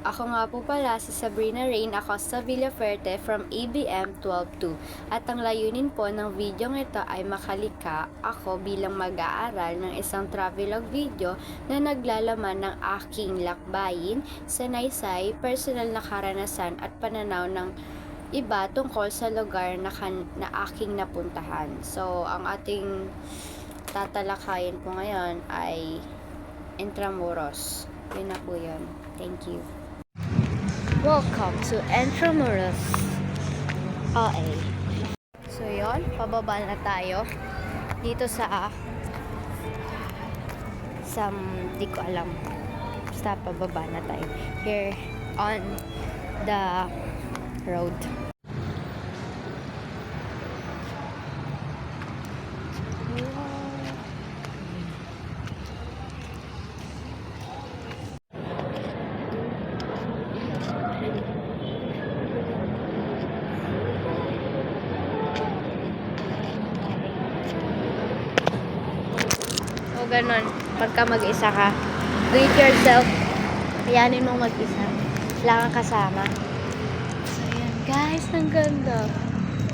Ako nga po pala si Sabrina Rain Acosta Villaferte from ABM 122 at ang layunin po ng video ito ay makalika ako bilang mag-aaral ng isang travelog video na naglalaman ng aking lakbayin, sanaysay, personal na karanasan at pananaw ng iba tungkol sa lugar na aking napuntahan. So, ang ating tatalakayin po ngayon ay Intramuros. Yun na po yun. Thank you. Welcome to Intramuros OA. So yun, pababa na tayo dito sa di ko alam. Basta pababa na tayo. Here on the road. Ganon, pagka mag-isa ka, do it yourself, kayanin mong mag-isa, wala kang kasama. So yan guys, ang ganda.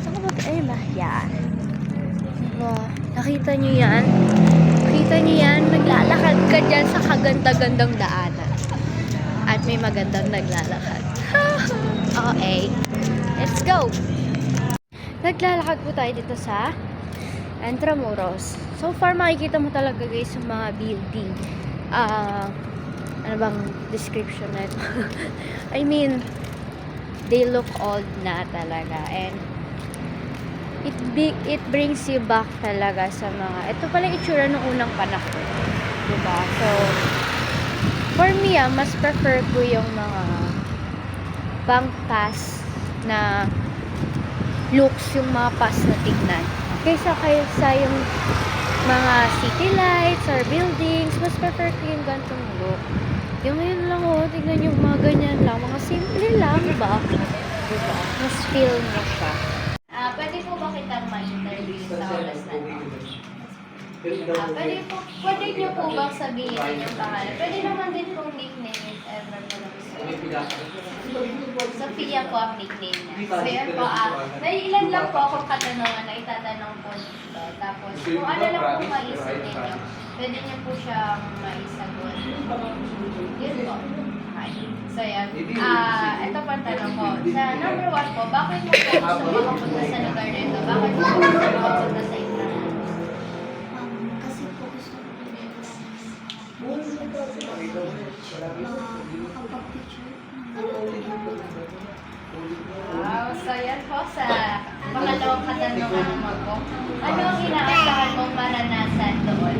Saan ka ba? Ay, yan. Wow, nakita nyo yan? Nakita nyo yan? Naglalakad ka dyan sa kaganda-gandang daanan at may magandang naglalakad. Okay, let's go. Naglalakad po tayo dito sa Intramuros. So far, makikita mo talaga guys yung mga building. Ano bang description na ito? I mean, they look old na talaga. And it brings you back talaga sa mga, ito pala itsura ng unang panahon. Diba? So, for me, mas prefer ko yung mga bank pass na looks, yung mga pass na tignan. Kaysa yung mga city lights or buildings, mas prefer ko yung gantong look. Yung ngayon lang tignan yung mga ganyan lang, mga simple lang ba? Diba? Mas feel mo siya. Pwede po ba kitang ma-interview sa oras na ito? Pwede niyo po bang sabihin yung pangalan? Pwede naman din pong nickname if ever po lang. Sophia po ang nickname niya. So yan po, may ilan lang po akong katanungan na itatanong po dito. Tapos kung ano lang po maisip ninyo, pwede niyo po siyang maisagot. Yun po. Okay. So yan. Ito po ang tanong ko. Sa number 1 po, bakit mo po gusto makapunta sa lugar na ito? Bakit mo po gusto makapunta sa Intramuros? Kasi po gusto ko makapag-picture. Wow, so yan po sa pangalawang katanungan mo po. Ano ang inaasahan mong maranasan doon?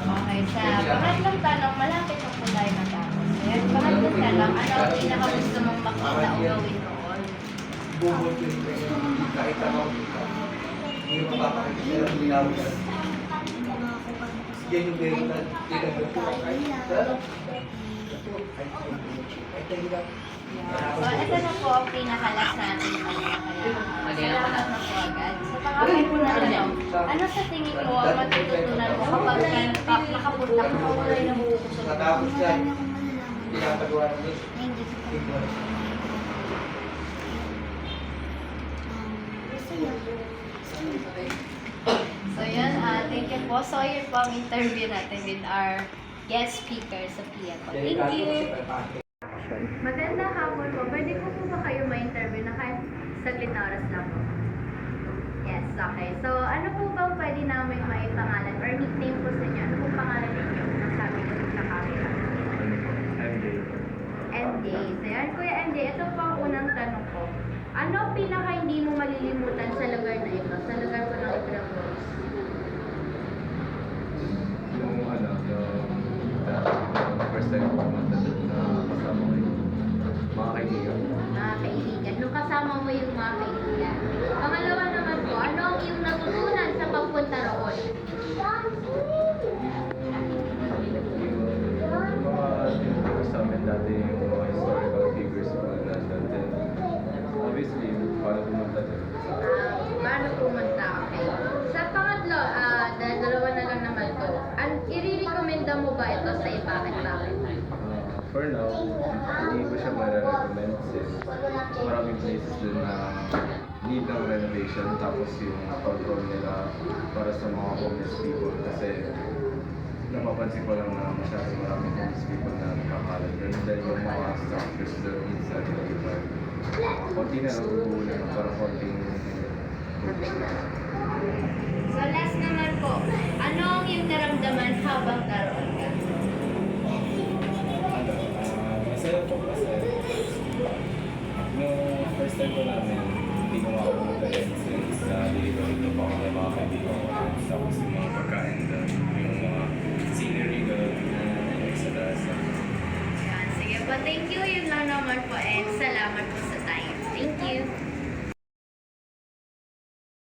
Okay, sa pangatlong tanong, malapit na po tayo matapos. Ayan, pangatlong tanong, ano ang pinakagusto mong makita o gawin doon? Kahit ako, hindi mo mapapakita ng linaw yan. Yan yung very tinagod ko. So, ito na po ang pinakalas natin. Salamat na po agad. So, pangalan po na tanong, ano sa tingin mo ang matututunan mo kapag nakapunta ka sa kulay na bukukusog? Matapos yan, pinapagawa namin. So, yun. Thank you po. So, yun po ang interview natin with our guest speaker, Sophia po. Thank you. Magandang hapon po. Pwede po ba kayo ma-interview na kahit saglit na oras lang po? Yes, okay. So, ano po bang pwede namin maipangalan or nickname po sa inyo? Ano po pangalan ninyo? Nasabi niyo sa camera. MJ. So, yan, Kuya MJ. Ito po ang unang tanong ko. Ano ang pinaka hindi mo malilimutan sa lugar na ito? Sa lugar ko ng Intramuros? Yung first time ko pumunta doon na kasama ko yung mga kaibigan. Mga kaibigan. Nung kasama mo yung mga kaibigan. Pangalawa naman po, ano ang iyong natutunan sa pagpunta roon? Yung mga tinuturo sa amin dati yung mga historical figures ko na nandun. Obviously, paano pumunta doon? sa'yo? Bakit? For now, hindi ko siya ma-recommend since maraming places dun na need ng renovation tapos yung control nila para sa mga homeless people kasi napapansin ko lang na masyadong maraming homeless people na nakakalat doon dahil yung mga structures doon minsan iba. Konti na lang bubuo lang parang konting So last naman po, ano ang iyong naramdaman habang naroon ka? masaya po kasi nung first time ko namin hindi ko makapunta since delivery ko pa ako kay mga kaibigan ko tapos yung mga pagkain doon yung mga scenery doon sa taas. Yan, sige po. Thank you. Yun lang naman po and salamat po sa time. Thank you.